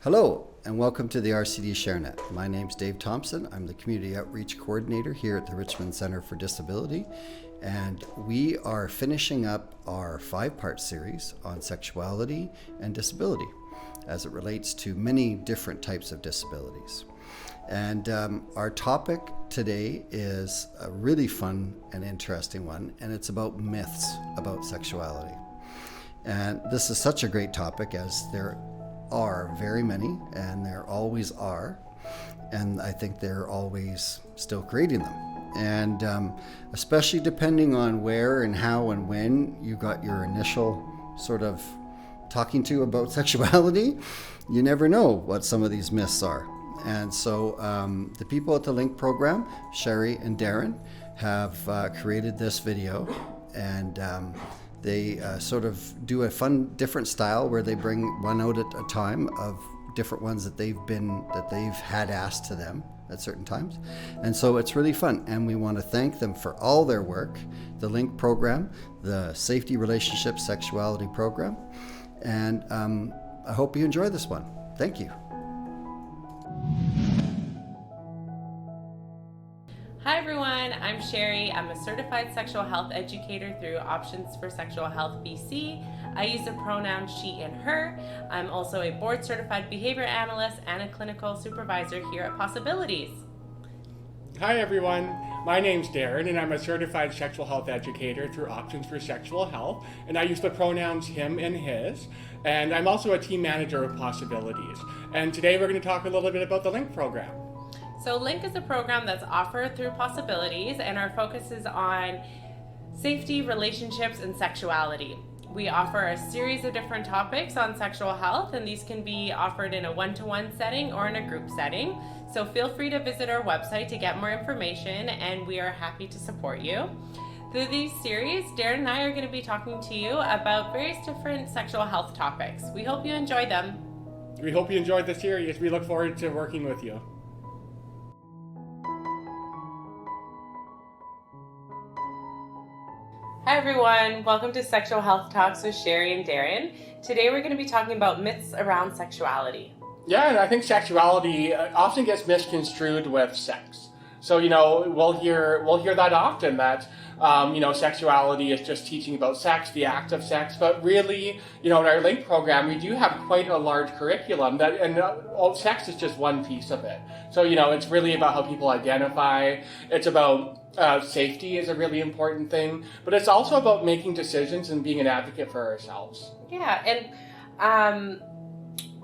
Hello, and welcome to the RCD ShareNet. My name's Dave Thompson. I'm the Community Outreach Coordinator here at the Richmond Centre for Disability, and we are finishing up our 5-part series on sexuality and disability as it relates to many different types of disabilities. And our topic today is a really fun and interesting one, and it's about myths about sexuality. And this is such a great topic, as there are very many, and there always are, and I think they're always still creating them. And especially depending on where and how and when you got your initial sort of talking to about sexuality, you never know what some of these myths are. And so the people at the Link program, Sherry and Darren, have created this video, and they sort of do a fun, different style where they bring one out at a time of different ones that they've had asked to them at certain times. And so it's really fun, and we want to thank them for all their work, the Link program, the Safety, Relationships, Sexuality program, and I hope you enjoy this one. Thank you. Hi everyone, I'm Sherry. I'm a certified sexual health educator through Options for Sexual Health BC. I use the pronouns she and her. I'm also a board certified behavior analyst and a clinical supervisor here at posAbilities. Hi everyone, my name's Darren, and I'm a certified sexual health educator through Options for Sexual Health, and I use the pronouns him and his, and I'm also a team manager of posAbilities. And today we're going to talk a little bit about the Link program. So Link is a program that's offered through posAbilities, and our focus is on safety, relationships, and sexuality. We offer a series of different topics on sexual health, and these can be offered in a one-to-one setting or in a group setting. So feel free to visit our website to get more information, and we are happy to support you. Through these series, Darren and I are going to be talking to you about various different sexual health topics. We hope you enjoy them. We hope you enjoyed the series. We look forward to working with you. Hi everyone, welcome to Sexual Health Talks with Sherry and Darren. Today we're going to be talking about myths around sexuality. Yeah, and I think sexuality often gets misconstrued with sex. So, we'll hear that often, that, sexuality is just teaching about sex, the act of sex. But really, in our Link program, we do have quite a large curriculum, and sex is just one piece of it. So, it's really about how people identify. It's about safety is a really important thing, but it's also about making decisions and being an advocate for ourselves. Yeah, and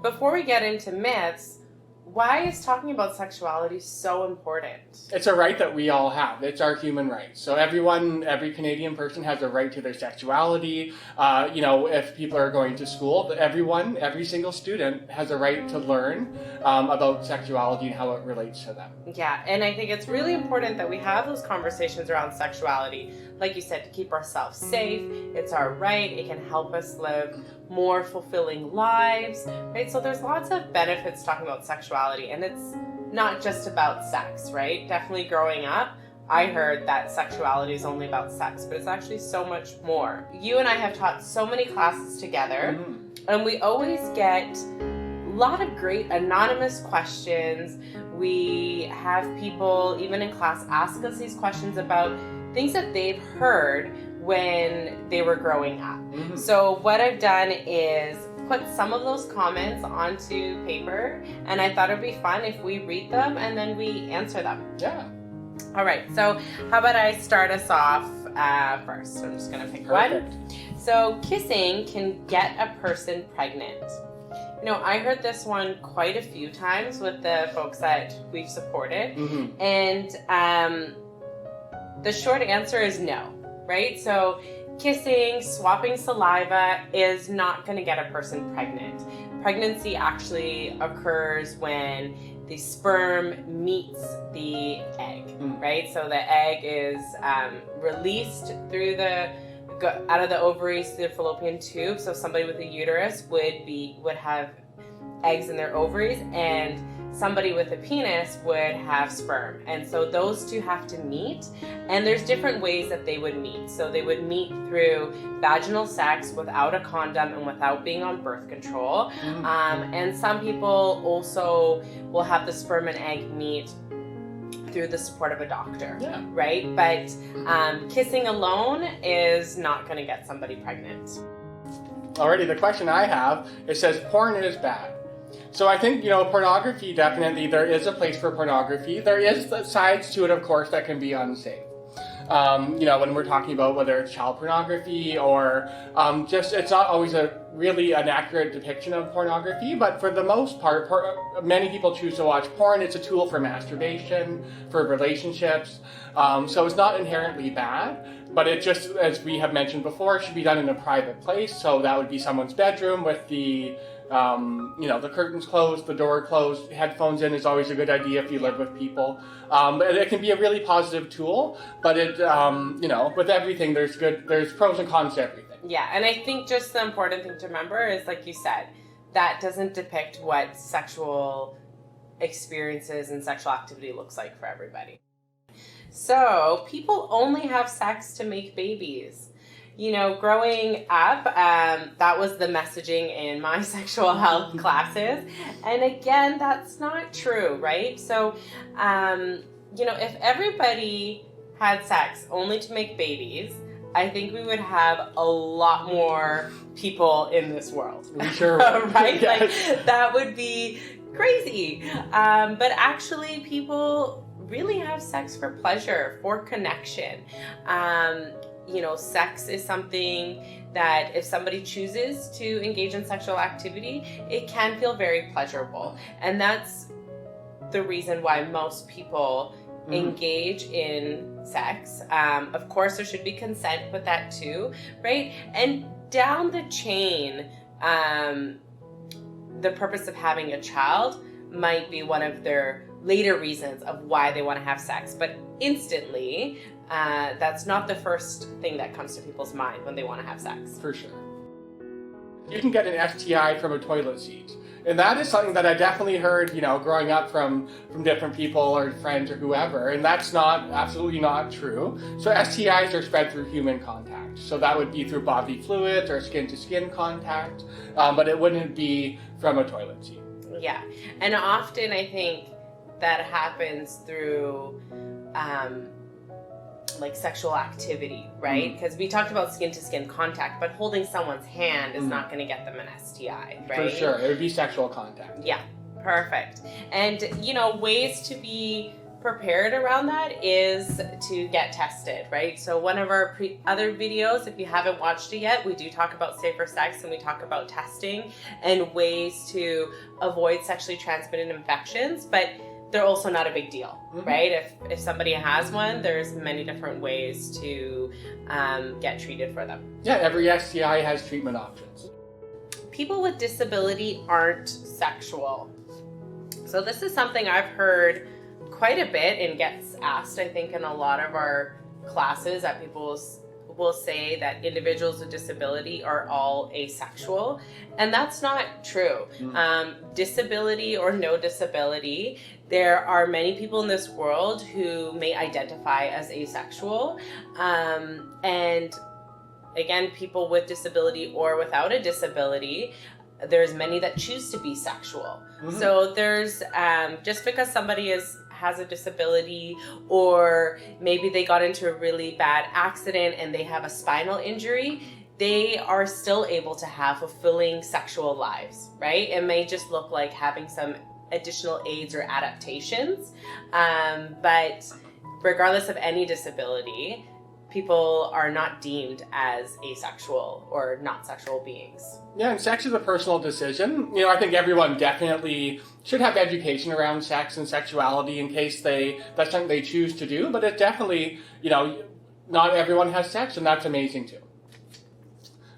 before we get into myths, why is talking about sexuality so important? It's a right that we all have. It's our human right. So every Canadian person has a right to their sexuality. If people are going to school, every single student has a right to learn about sexuality and how it relates to them. Yeah, and I think it's really important that we have those conversations around sexuality. Like you said, to keep ourselves safe. It's our right. It can help us live more fulfilling lives, right? So there's lots of benefits talking about sexuality, and it's not just about sex, right? Definitely growing up, I heard that sexuality is only about sex, but it's actually so much more. You and I have taught so many classes together, and we always get a lot of great anonymous questions. We have people, even in class, ask us these questions about things that they've heard when they were growing up. So what I've done is put some of those comments onto paper, and I thought it'd be fun if we read them and then we answer them. Yeah. All right, so how about I start us off first? So I'm just gonna pick one. So kissing can get a person pregnant. I heard this one quite a few times with the folks that we've supported, and the short answer is no, right? So kissing, swapping saliva is not going to get a person pregnant. Pregnancy actually occurs when the sperm meets the egg, right? So the egg is released out of the ovaries through the fallopian tube. So somebody with a uterus would have eggs in their ovaries, and somebody with a penis would have sperm. And so those two have to meet, and there's different ways that they would meet. So they would meet through vaginal sex without a condom and without being on birth control. And some people also will have the sperm and egg meet through the support of a doctor, right? But kissing alone is not going to get somebody pregnant. Already, the question I have, it says porn is bad. So I think, pornography, definitely, there is a place for pornography. There is the sides to it, of course, that can be unsafe. When we're talking about whether it's child pornography or it's not always really an accurate depiction of pornography, but for the most part, many people choose to watch porn. It's a tool for masturbation, for relationships. So it's not inherently bad, but it just, as we have mentioned before, should be done in a private place. So that would be someone's bedroom with the curtains closed, the door closed, headphones in is always a good idea if you live with people. It can be a really positive tool, but it, with everything, there's pros and cons to everything. Yeah, and I think just the important thing to remember is, like you said, that doesn't depict what sexual experiences and sexual activity looks like for everybody. So people only have sex to make babies. Growing up, that was the messaging in my sexual health classes. And again, that's not true, right? So, if everybody had sex only to make babies, I think we would have a lot more people in this world. We sure would. Right? Yes. Like, that would be crazy. But actually, people really have sex for pleasure, for connection. Sex is something that if somebody chooses to engage in sexual activity, it can feel very pleasurable. And that's the reason why most people engage in sex. Of course, there should be consent with that too, right? And down the chain, the purpose of having a child might be one of their later reasons of why they want to have sex. But instantly, that's not the first thing that comes to people's mind when they want to have sex. For sure. You can get an STI from a toilet seat. And that is something that I definitely heard, growing up from different people or friends or whoever. And that's absolutely not true. So STIs are spread through human contact. So that would be through bodily fluids or skin-to-skin contact. But it wouldn't be from a toilet seat. Yeah. And often I think that happens through sexual activity, right? Because we talked about skin-to-skin contact, but holding someone's hand is not going to get them an STI, right? For sure. It would be sexual contact. Yeah, perfect. And, ways to be prepared around that is to get tested, right? So one of our other videos, if you haven't watched it yet, we do talk about safer sex and we talk about testing and ways to avoid sexually transmitted infections, but they're also not a big deal, right? If somebody has one, there's many different ways to get treated for them. Yeah, every STI has treatment options. People with disability aren't sexual. So this is something I've heard quite a bit and gets asked, I think, in a lot of our classes, that people will say that individuals with disability are all asexual, and that's not true. Disability or no disability, there are many people in this world who may identify as asexual, and again, people with disability or without a disability, there's many that choose to be sexual. So there's just because somebody has a disability, or maybe they got into a really bad accident and they have a spinal injury, they are still able to have fulfilling sexual lives, right? It may just look like having some additional aids or adaptations, but regardless of any disability, people are not deemed as asexual or not sexual beings. Yeah, and sex is a personal decision. I think everyone definitely should have education around sex and sexuality in case that's something they choose to do, but it definitely, not everyone has sex, and that's amazing too.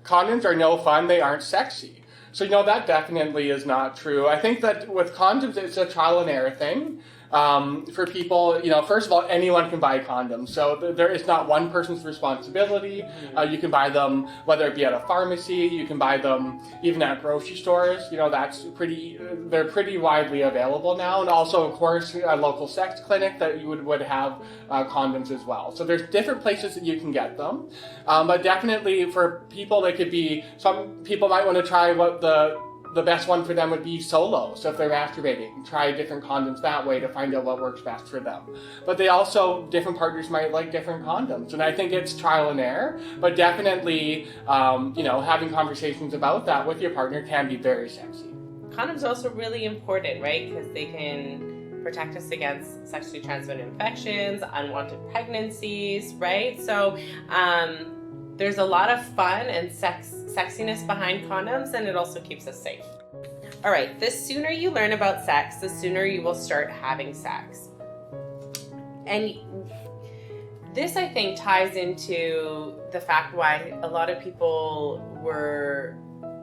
Condoms are no fun, they aren't sexy. So, that definitely is not true. I think that with condoms, it's a trial and error thing. for people, first of all, anyone can buy condoms. So there is not one person's responsibility. You can buy them, whether it be at a pharmacy, you can buy them even at grocery stores. They're pretty widely available now. And also, of course, a local sex clinic that you would have condoms as well. So there's different places that you can get them. But definitely for people, some people might want to try what the best one for them would be solo. So if they're masturbating, try different condoms that way to find out what works best for them. But different partners might like different condoms. And I think it's trial and error, but definitely, having conversations about that with your partner can be very sexy. Condoms are also really important, right? Because they can protect us against sexually transmitted infections, unwanted pregnancies, right? So there's a lot of fun and sexiness behind condoms, and it also keeps us safe. All right, the sooner you learn about sex, the sooner you will start having sex. And this, I think, ties into the fact why a lot of people were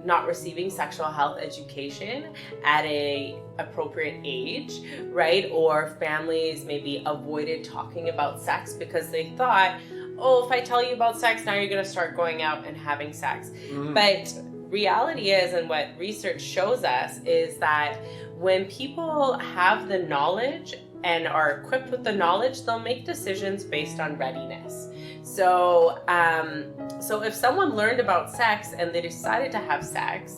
not receiving sexual health education at a appropriate age, right? Or families maybe avoided talking about sex because they thought, oh, if I tell you about sex, now you're going to start going out and having sex. But reality is, and what research shows us, is that when people have the knowledge and are equipped with the knowledge, they'll make decisions based on readiness. So if someone learned about sex and they decided to have sex,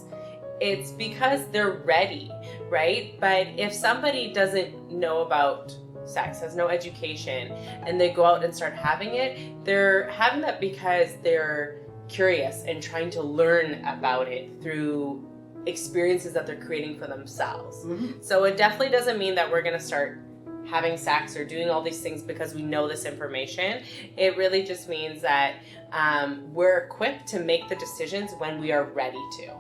it's because they're ready, right? But if somebody doesn't know about sex, has no education, and they go out and start having it, they're having that because they're curious and trying to learn about it through experiences that they're creating for themselves. So it definitely doesn't mean that we're going to start having sex or doing all these things because we know this information. It really just means that we're equipped to make the decisions when we are ready to.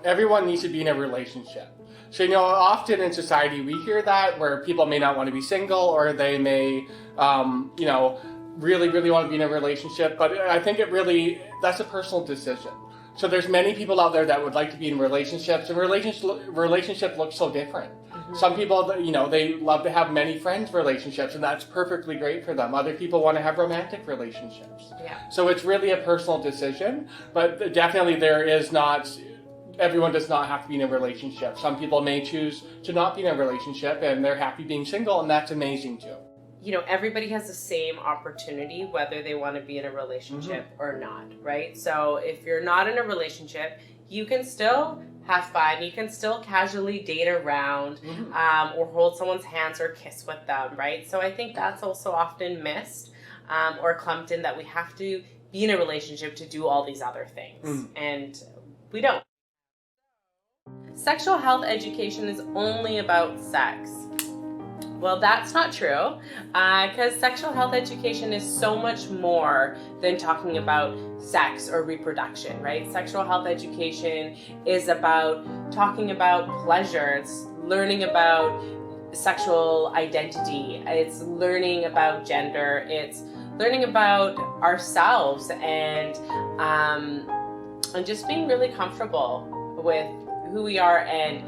Everyone needs to be in a relationship. So, often in society we hear that where people may not want to be single, or they may, really, really want to be in a relationship. But I think that's a personal decision. So there's many people out there that would like to be in relationships, and relationship looks so different. Some people, they love to have many friends relationships, and that's perfectly great for them. Other people want to have romantic relationships. Yeah. So it's really a personal decision, but definitely everyone does not have to be in a relationship. Some people may choose to not be in a relationship and they're happy being single, and that's amazing too. Everybody has the same opportunity whether they want to be in a relationship or not, right? So if you're not in a relationship, you can still have fun. You can still casually date around or hold someone's hands or kiss with them, right? So I think that's also often missed or clumped in, that we have to be in a relationship to do all these other things. And we don't. Sexual health education is only about sex. Well, that's not true, because sexual health education is so much more than talking about sex or reproduction, right? Sexual health education is about talking about pleasure. It's learning about sexual identity. It's learning about gender. It's learning about ourselves and just being really comfortable with who we are and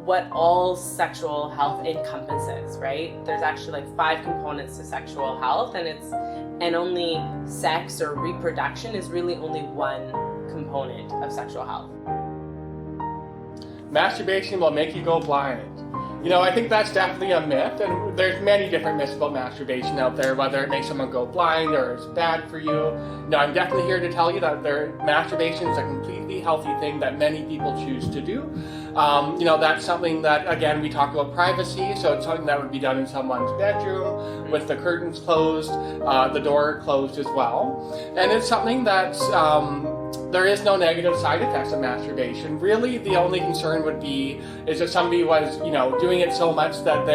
what all sexual health encompasses, right? There's actually 5 components to sexual health, and only sex or reproduction is really only one component of sexual health. Masturbation will make you go blind. I think that's definitely a myth, and there's many different myths about masturbation out there, whether it makes someone go blind or it's bad for you. I'm definitely here to tell you that masturbation is a completely healthy thing that many people choose to do. That's something that, again, we talk about privacy, so it's something that would be done in someone's bedroom with the curtains closed, the door closed as well. And it's something that's there is no negative side effects of masturbation. Really, the only concern would be is if somebody was, doing it so much that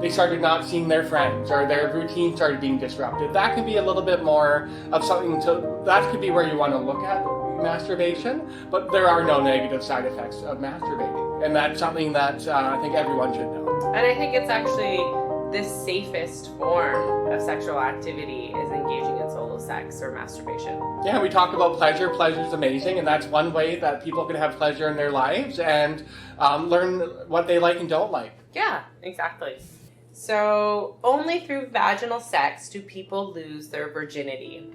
they started not seeing their friends, or their routine started being disrupted. That could be a little bit more of something that could be where you want to look at masturbation, but there are no negative side effects of masturbating. And that's something that I think everyone should know. And I think it's actually the safest form of sexual activity is engaging in solo sex or masturbation. Yeah, we talk about pleasure. Pleasure is amazing, and that's one way that people can have pleasure in their lives and learn what they like and don't like. Yeah, exactly. So only through vaginal sex do people lose their virginity.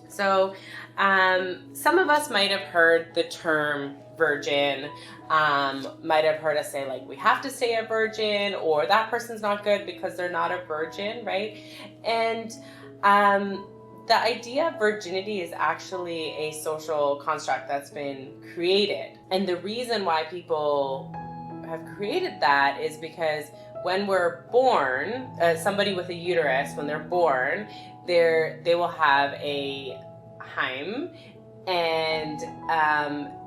So some of us might have heard the term virgin, might have heard us say like we have to stay a virgin, or that person's not good because they're not a virgin, right? And the idea of virginity is actually a social construct that's been created. And the reason why people have created that is because when we're born, somebody with a uterus, when they're born, they will have a hymen, and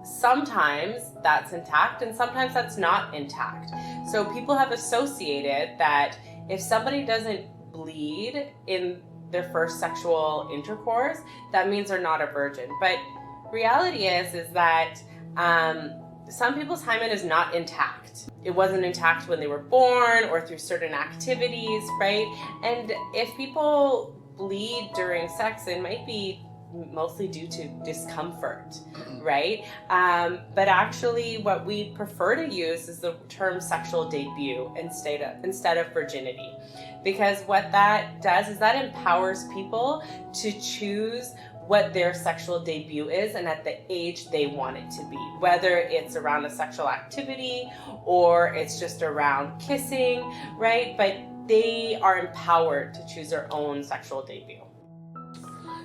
sometimes that's intact and sometimes that's not intact. So people have associated that if somebody doesn't bleed in their first sexual intercourse, that means they're not a virgin. But reality is that some people's hymen is not intact. It wasn't intact when they were born or through certain activities, right? And if people bleed during sex, it might be mostly due to discomfort, right? But actually what we prefer to use is the term sexual debut instead of virginity. Because what that does is that empowers people to choose what their sexual debut is and at the age they want it to be, whether it's around a sexual activity or it's just around kissing, right? But they are empowered to choose their own sexual debut.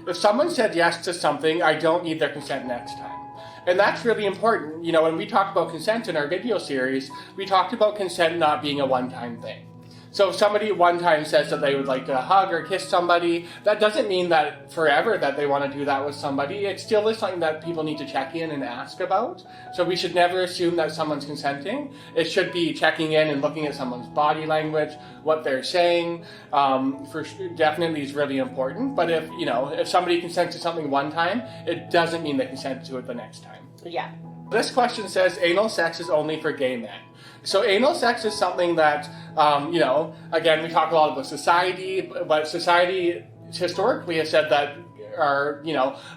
If someone said yes to something, I don't need their consent next time. And that's really important. You know, when we talked about consent in our video series, we talked about consent not being a one-time thing. So if somebody one time says that they would like to hug or kiss somebody, that doesn't mean that forever that they want to do that with somebody. It still is something that people need to check in and ask about. So we should never assume that someone's consenting. It should be checking in and looking at someone's body language, what they're saying. Definitely is really important. But if somebody consents to something one time, it doesn't mean they consent to it the next time. Yeah. This question says anal sex is only for gay men. So anal sex is something that, again, we talk a lot about society, but society historically has said that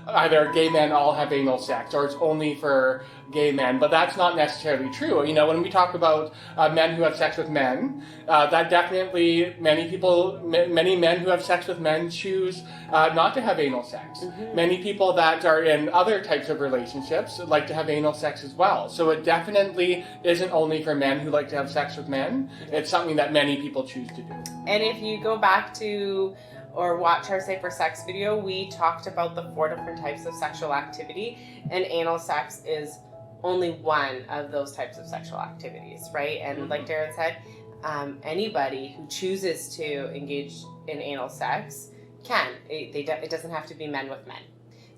either gay men all have anal sex or it's only for gay men, but that's not necessarily true. When we talk about men who have sex with men, that definitely many men who have sex with men choose not to have anal sex. Mm-hmm. Many people that are in other types of relationships like to have anal sex as well. So it definitely isn't only for men who like to have sex with men. It's something that many people choose to do. And if you go back to or watch our Safer Sex video, we talked about the 4 different types of sexual activity, and anal sex is only one of those types of sexual activities, right? And like Darren said, anybody who chooses to engage in anal sex can. It doesn't have to be men with men.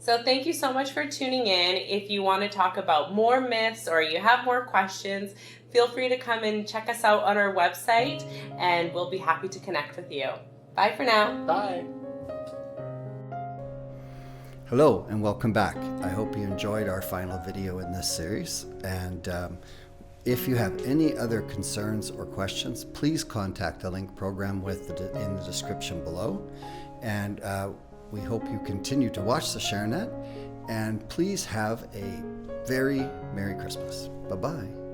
So thank you so much for tuning in. If you want to talk about more myths or you have more questions, feel free to come and check us out on our website, and we'll be happy to connect with you. Bye for now. Bye. Hello and welcome back. I hope you enjoyed our final video in this series. And if you have any other concerns or questions, please contact the link program in the description below. And we hope you continue to watch the ShareNet. And please have a very Merry Christmas. Bye-bye.